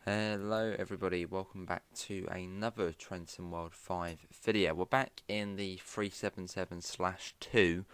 Hello everybody, welcome back to another Trenton World 5 video. We're back in the 377/2,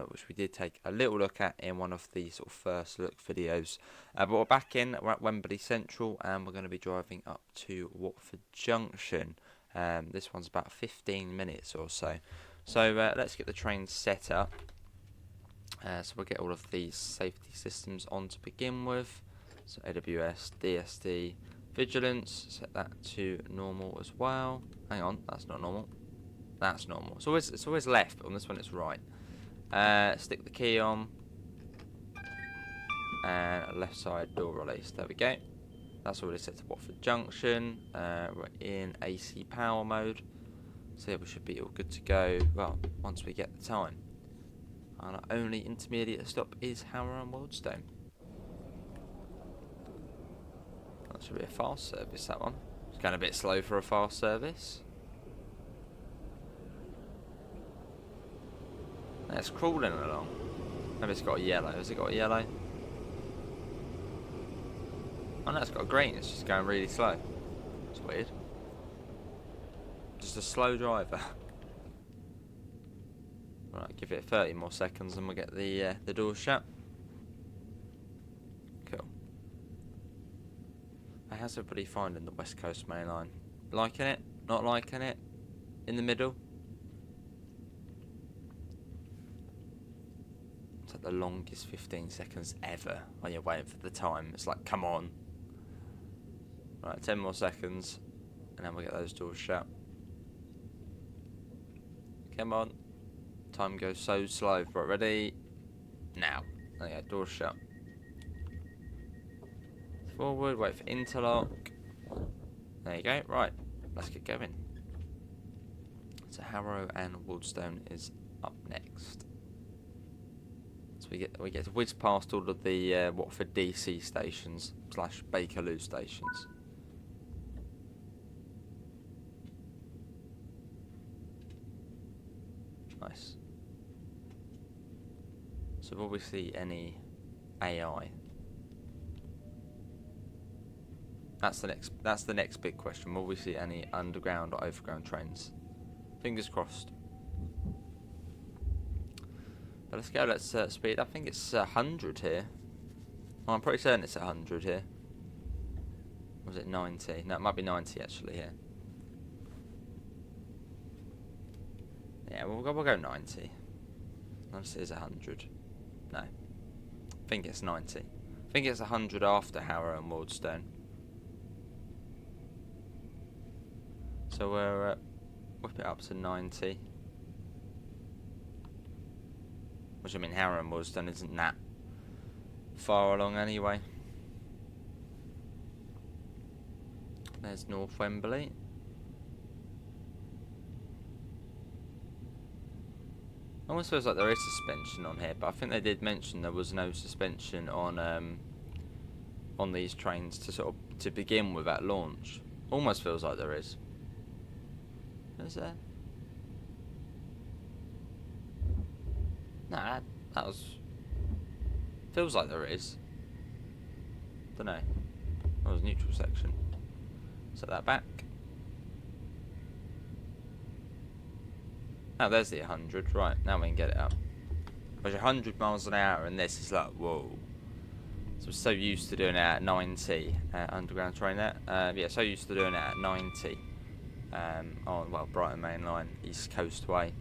which we did take a little look at in one of the sort of first look videos. But we're back we're at Wembley Central and we're going to be driving up to Watford Junction. This one's about 15 minutes or so. So let's get the train set up. So we'll get all of these safety systems on to begin with. So AWS, DSD, Vigilance, set that to normal as well. Hang on, that's not normal. That's normal. It's always left, but on this one it's right. Stick the key on. And left side door release. There we go. That's already set to Watford Junction. We're in AC power mode. So yeah, we should be all good to go. Well, once we get the time. And our only intermediate stop is Harrow and Wildstone. That should be a fast service, that one. It's going a bit slow for a fast service. It's crawling along. Maybe it's got a yellow. Has it got a yellow? Oh no, it's got a green. It's just going really slow. It's weird. Just a slow driver. Right, give it 30 more seconds and we'll get the door shut. Cool. How's everybody finding the West Coast Mainline? Liking it? Not liking it? In the middle? It's like the longest 15 seconds ever when you're waiting for the time. It's like, come on. Right, 10 more seconds and then we'll get those doors shut. Come on. Time goes so slow. Right, ready? Now. There you go, doors shut. Forward, wait for interlock. There you go. Right, let's get going. So Harrow and Wildstone is up next. So we get to whiz past all of the Watford DC stations / Bakerloo stations. Nice. So will we see any AI? That's the next big question. Will we see any underground or overground trains? Fingers crossed. But let's go. Let's speed. I think it's 100 here. Well, I'm pretty certain it's 100 here. Or was it 90? No, it might be 90 actually here. Yeah, we'll go 90. Unless it is 100. No. I think it's 90. I think it's 100 after Harrow and Wildstone. So we're whip it up to 90. Which I mean, Harrow and Wildstone isn't that far along anyway. There's North Wembley. Almost feels like there is suspension on here, but I think they did mention there was no suspension on these trains to begin with at launch. Almost feels like there is. Is there? Nah, that was... Feels like there is. Dunno. That was neutral section. Set that back. Oh, there's the 100. Right, now we can get it up. But 100 miles an hour and this is like, whoa. So we're so used to doing it at 90. Underground train there. Yeah, so used to doing it at 90. On, well, Brighton Mainline, East Coast Way.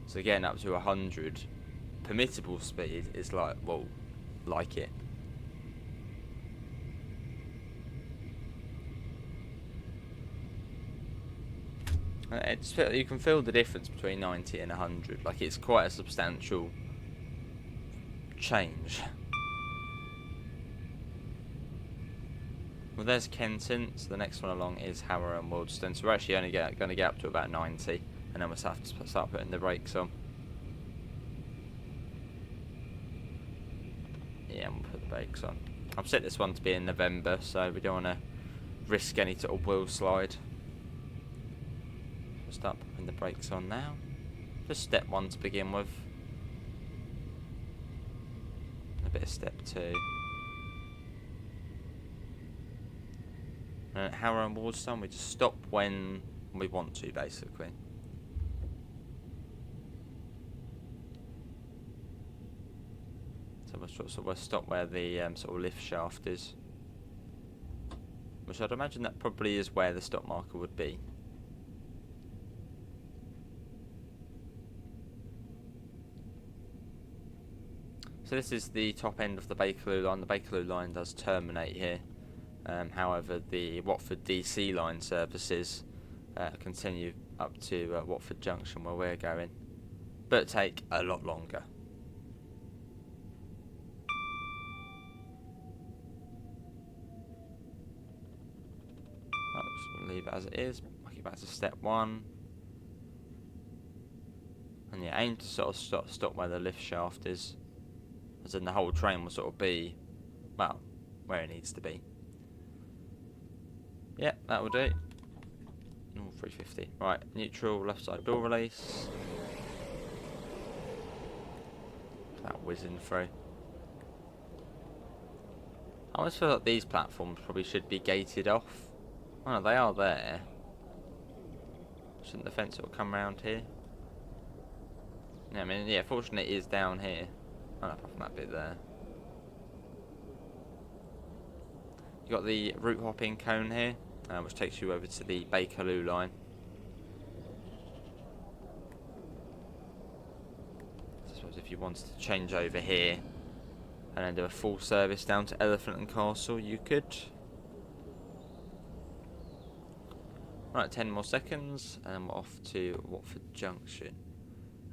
So getting up to 100 permittable speed is like, well, like it. You can feel the difference between 90 and 100. Like, it's quite a substantial change. Well, there's Kenton, so the next one along is Harrow and Wildstone. So we're actually only going to get up to about 90, and then we'll have to start putting the brakes on. Yeah, and we'll put the brakes on. I've set this one to be in November, so we don't want to risk any sort of wheel slide. We'll start putting the brakes on now. Just step 1 to begin with. A bit of step 2. And at Harrow and Waterstone, we just stop when we want to, basically. So we'll stop where the sort of lift shaft is. Which I'd imagine that probably is where the stop marker would be. So this is the top end of the Bakerloo line. The Bakerloo line does terminate here. However, the Watford DC line services continue up to Watford Junction where we're going, but take a lot longer. I'll just leave it as it is. I'll get back to step 1. And yeah, aim to sort of stop where the lift shaft is, as in the whole train will sort of be, well, where it needs to be. Yeah, that will do. Oh, 350. Right, neutral, left side door release. That whizzing through. I always feel like these platforms probably should be gated off. Oh no, they are there. Shouldn't the fence sort of come around here? Yeah, I mean, yeah, fortunately it is down here. Oh no, apart from that bit there. You got the route hopping cone here, which takes you over to the Bakerloo line. So I suppose if you wanted to change over here and then do a full service down to Elephant and Castle, you could. Right, 10 more seconds, and then we're off to Watford Junction.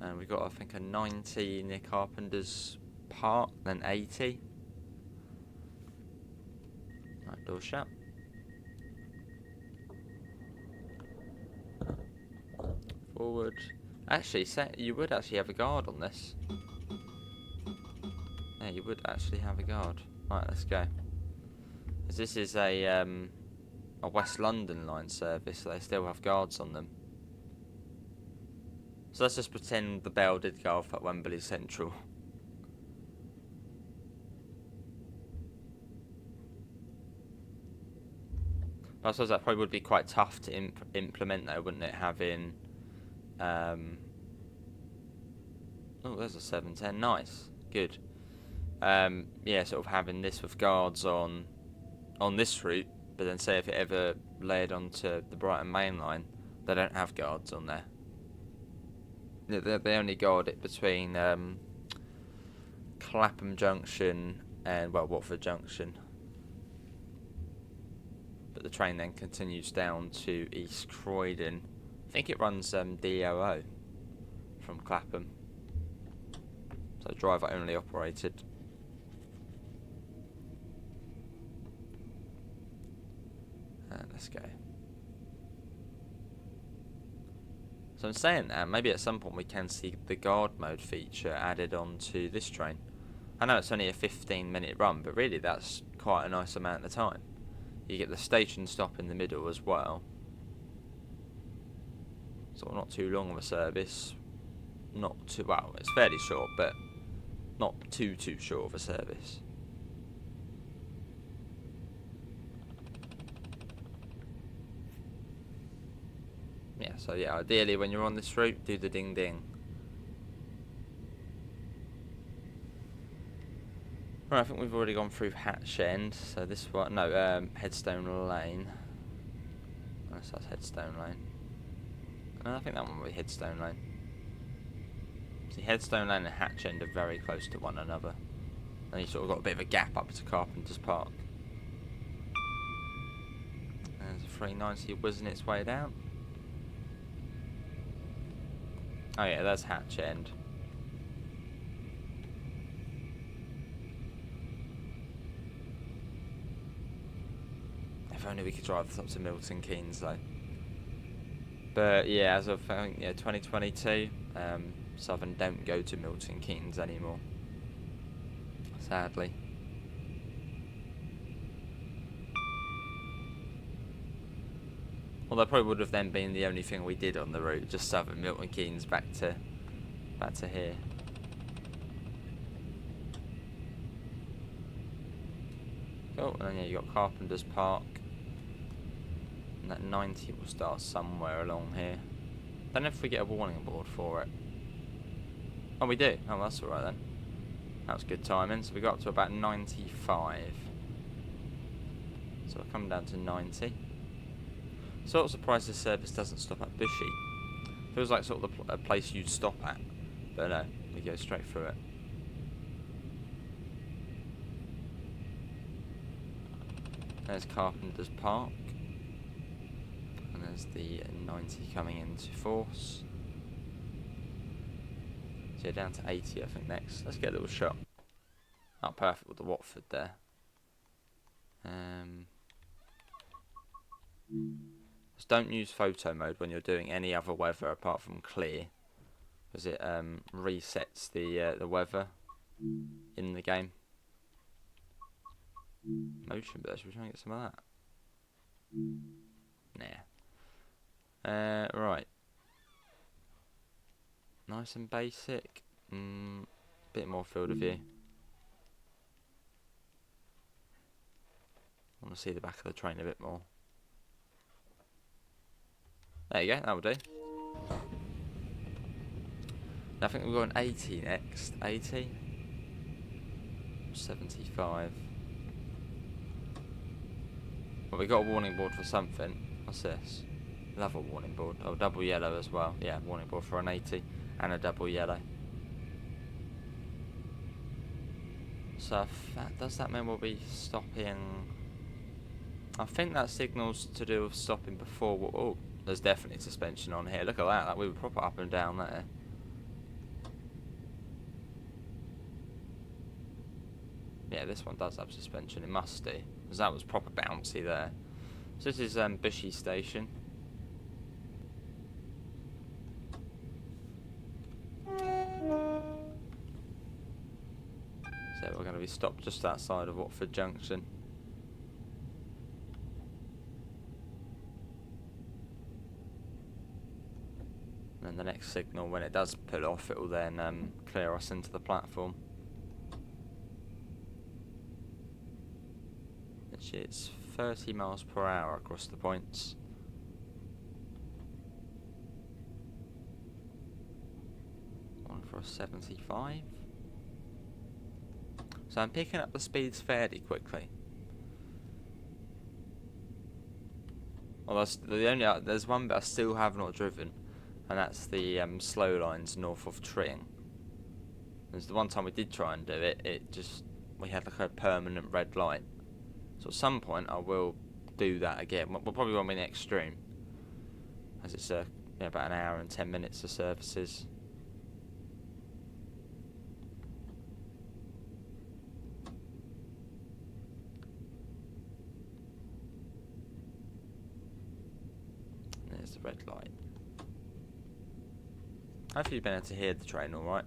And we've got, I think, a 90 near Carpenter's Park, then 80. Right, door shut. Forward. Actually, you would actually have a guard on this. Yeah, you would actually have a guard. Right, let's go. As this is a West London line service, so they still have guards on them. So let's just pretend the bell did go off at Wembley Central. But I suppose that probably would be quite tough to implement though, wouldn't it? Having... oh, there's a 710. Nice. Good. Yeah, sort of having this with guards on this route, but then say if it ever laid onto the Brighton Mainline, they don't have guards on there. They only guard it between Clapham Junction and, well, Watford Junction. But the train then continues down to East Croydon. I think it runs DOO from Clapham. So driver only operated. Let's go. So I'm saying that, maybe at some point we can see the guard mode feature added onto this train. I know it's only a 15-minute run, but really that's quite a nice amount of time. You get the station stop in the middle as well. So not too long of a service. Not too, well, it's fairly short, but not too short of a service. Yeah, so yeah, ideally when you're on this route, do the ding ding. Right, I think we've already gone through Hatch End, so this one, no, Headstone Lane. Unless that's Headstone Lane. No, I think that one will be Headstone Lane. See, Headstone Lane and Hatch End are very close to one another. And you sort of got a bit of a gap up to Carpenter's Park. There's a 390 whizzing its way down. Oh yeah, that's Hatch End. If only we could drive this up to Milton Keynes though. But yeah, as of 2022, Southern don't go to Milton Keynes anymore. Sadly. Well, that probably would have then been the only thing we did on the route, just Southern Milton Keynes back to here. Cool, and then yeah, you got Carpenter's Park. And that 90 will start somewhere along here. Don't know if we get a warning board for it. Oh, we do. Oh, that's alright then. That was good timing. So we got up to about 95. So we'll come down to 90. Sort of surprised this service doesn't stop at Bushey. Feels like sort of a place you'd stop at. But no, we go straight through it. There's Carpenter's Park. And there's the 90 coming into force. So down to 80 I think next. Let's get a little shot. Oh, perfect with the Watford there. Just don't use photo mode when you're doing any other weather apart from clear, because it resets the weather in the game. Motion blur, should we try and get some of that? Nah. Right. Nice and basic. Bit more field of view. I want to see the back of the train a bit more. There you go, that will do. I think we're going 80 next. 80. 75. Well, we got a warning board for something. What's this? Love a warning board. Oh, double yellow as well. Yeah, warning board for an 80 and a double yellow. So does that mean we'll be stopping? I think that signal's to do with stopping before. Oh, there's definitely suspension on here. Look at that. We were proper up and down there. Yeah, this one does have suspension. It must do, because that was proper bouncy there. So this is Bushey Station. So we're going to be stopped just outside of Watford Junction. And then the next signal, when it does pull off, it will then clear us into the platform. Which is 30 miles per hour across the points. One for a 75. So I'm picking up the speeds fairly quickly. Well, there's one bit I still have not driven, and that's the slow lines north of Tring. There's the one time we did try and do it, we had like a permanent red light. So at some point I will do that again. We'll probably won't be next stream, as it's about an hour and 10 minutes of services. There's the red light. Hopefully you've been able to hear the train alright.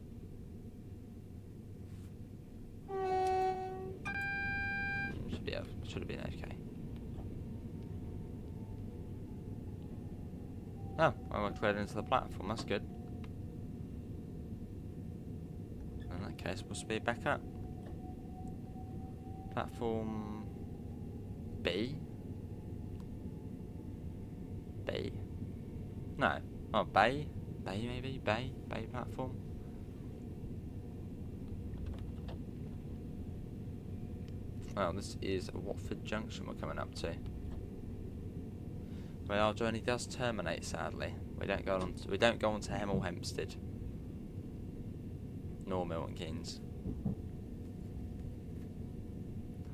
Should have been okay. Oh, I went cleared into the platform, that's good. In that case, we'll speed back up. Platform B? B? No. Oh, Bay? Bay maybe? Bay platform? Well, this is Watford Junction we're coming up to. Well, our journey does terminate, sadly. We don't go on to Hemel Hempstead, nor Milton Keynes.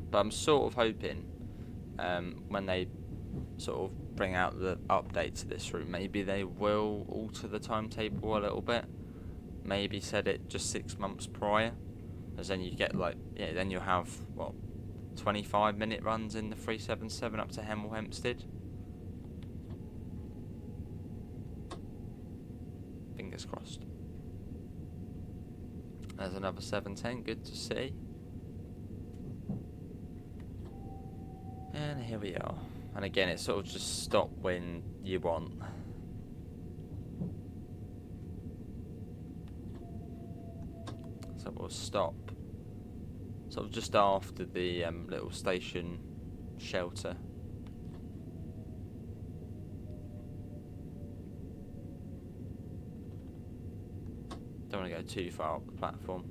But I'm sort of hoping when they sort of bring out the update to this route, maybe they will alter the timetable a little bit. Maybe set it just 6 months prior, as then you get then you'll have 25-minute runs in the 377 up to Hemel Hempstead. Fingers crossed. There's another 710, good to see. And here we are. And again, it's sort of just stop when you want. So we'll stop sort of just after the little station shelter. Don't want to go too far up the platform.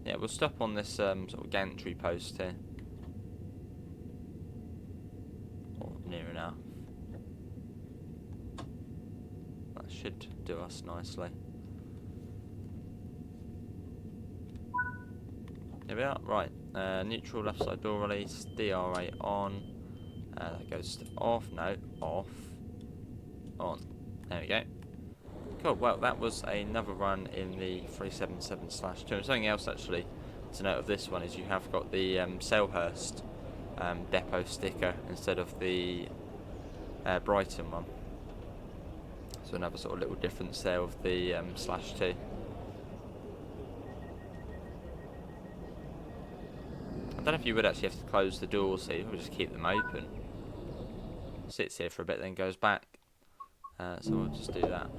Yeah, we'll stop on this sort of gantry post here. Or near enough. That should do us nicely. Here we are. Right. Neutral left side door release. DRA on. That goes to off. No. Off. On. There we go. Cool, well that was another run in the 377/2. And something else actually to note of this one is you have got the Selhurst depot sticker instead of the Brighton one. So another sort of little difference there with the /2. I don't know if you would actually have to close the doors here, you would just keep them open. Sits here for a bit then goes back. So we'll just do that.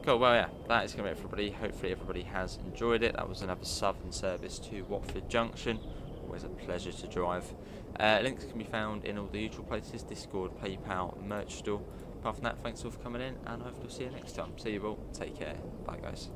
Cool, well yeah, that is going to be it for everybody. Hopefully everybody has enjoyed it. That was another southern service to Watford Junction. Always a pleasure to drive. Links can be found in all the usual places: Discord, PayPal, merch store. Apart from that, thanks all for coming in, and hopefully we'll see you next time. See you all, take care, bye guys.